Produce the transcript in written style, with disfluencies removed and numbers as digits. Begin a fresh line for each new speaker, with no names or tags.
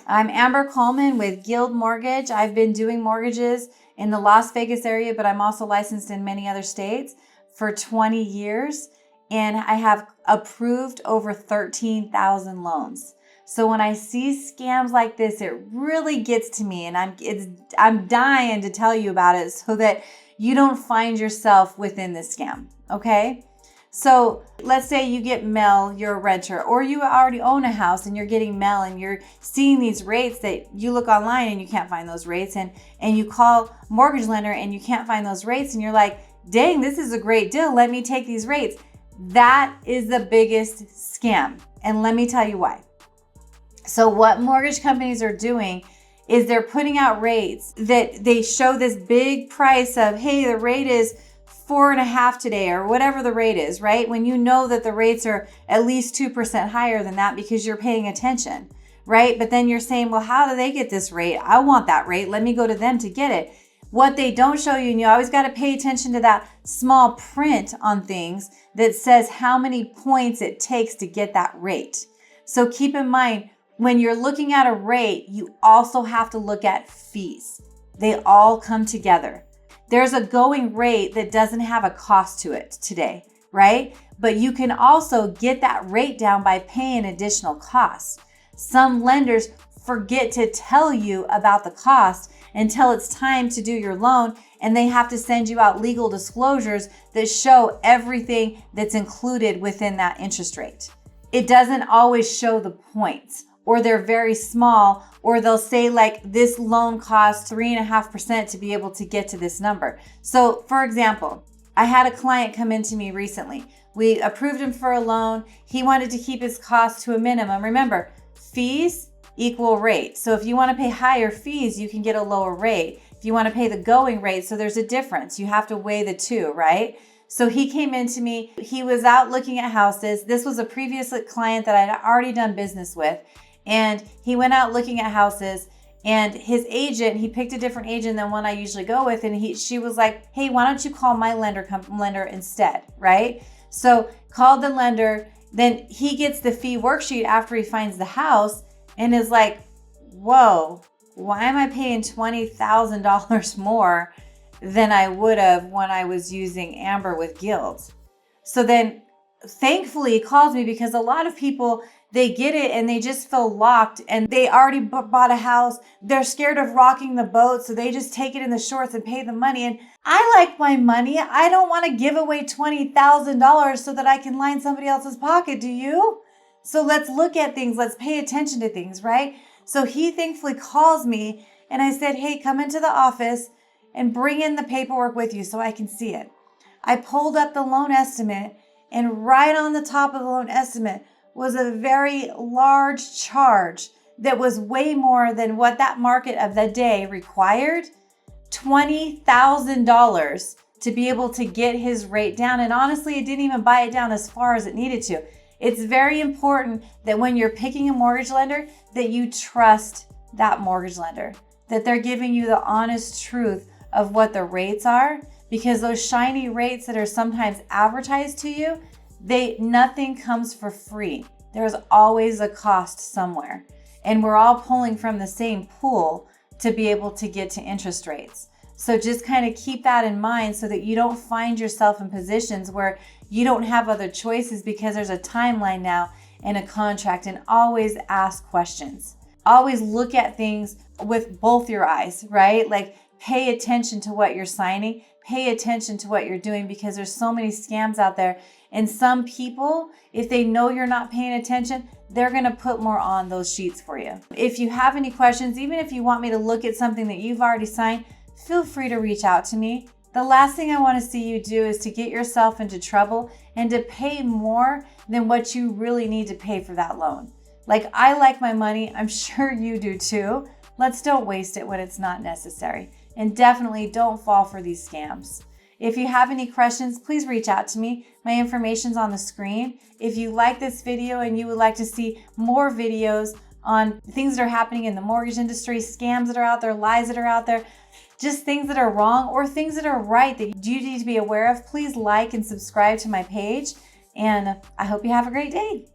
I'm Amber Coleman with Guild Mortgage. I've been doing mortgages in the Las Vegas area, but I'm also licensed in many other states for 20 years. And I have approved over 13,000 loans. So when I see scams like this, it really gets to me, and I'm dying to tell you about it so that you don't find yourself within this scam, okay? So let's say you get mail, you're a renter, or you already own a house and you're getting mail and you're seeing these rates that you look online and you can't find those rates, and you call mortgage lender and you can't find those rates, and you're like, dang, this is a great deal, let me take these rates. That is the biggest scam, and let me tell you why. So what mortgage companies are doing is they're putting out rates that they show this big price of, hey, the rate is 4.5 today, or whatever the rate is, right? When you know that the rates are at least 2% higher than that because you're paying attention, right? But then you're saying, well, how do they get this rate? I want that rate. Let me go to them to get it. What they don't show you, and you always got to pay attention to that small print on things that says how many points it takes to get that rate. So keep in mind, when you're looking at a rate, you also have to look at fees. They all come together. There's a going rate that doesn't have a cost to it today, right? But you can also get that rate down by paying additional costs. Some lenders forget to tell you about the cost until it's time to do your loan, and they have to send you out legal disclosures that show everything that's included within that interest rate. It doesn't always show the points, or they're very small, or they'll say like this loan costs 3.5% to be able to get to this number. So for example, I had a client come into me recently. We approved him for a loan. He wanted to keep his costs to a minimum. Remember, fees equal rate. So if you want to pay higher fees, you can get a lower rate. If you want to pay the going rate, so there's a difference. You have to weigh the two, right? So he came into me, he was out looking at houses. This was a previous client that I'd already done business with. And he went out looking at houses, and his agent, he picked a different agent than one I usually go with. And she was like, hey, why don't you call my lender instead, right? So called the lender, then he gets the fee worksheet after he finds the house and is like, whoa, why am I paying $20,000 more than I would have when I was using Amber with Guild? So then thankfully he calls me, because a lot of people, they get it and they just feel locked, and they already bought a house. They're scared of rocking the boat, so they just take it in the shorts and pay the money. And I like my money. I don't want to give away $20,000 so that I can line somebody else's pocket. Do you? So let's look at things. Let's pay attention to things, right? So he thankfully calls me, and I said, hey, come into the office and bring in the paperwork with you so I can see it. I pulled up the loan estimate, and right on the top of the loan estimate was a very large charge that was way more than what that market of the day required. $20,000 to be able to get his rate down. And honestly, it didn't even buy it down as far as it needed to. It's very important that when you're picking a mortgage lender, that you trust that mortgage lender, that they're giving you the honest truth of what the rates are, because those shiny rates that are sometimes advertised to you, nothing comes for free. There's always a cost somewhere. And we're all pulling from the same pool to be able to get to interest rates. So just kind of keep that in mind so that you don't find yourself in positions where you don't have other choices, because there's a timeline now and a contract. And always ask questions. Always look at things with both your eyes, right? Like, pay attention to what you're signing. Pay attention to what you're doing, because there's so many scams out there. And some people, if they know you're not paying attention, they're going to put more on those sheets for you. If you have any questions, even if you want me to look at something that you've already signed, feel free to reach out to me. The last thing I want to see you do is to get yourself into trouble and to pay more than what you really need to pay for that loan. Like, I like my money. I'm sure you do too. Let's don't waste it when it's not necessary. And definitely don't fall for these scams. If you have any questions, please reach out to me. My information's on the screen. If you like this video and you would like to see more videos on things that are happening in the mortgage industry, scams that are out there, lies that are out there, just things that are wrong or things that are right that you need to be aware of, please like and subscribe to my page. And I hope you have a great day.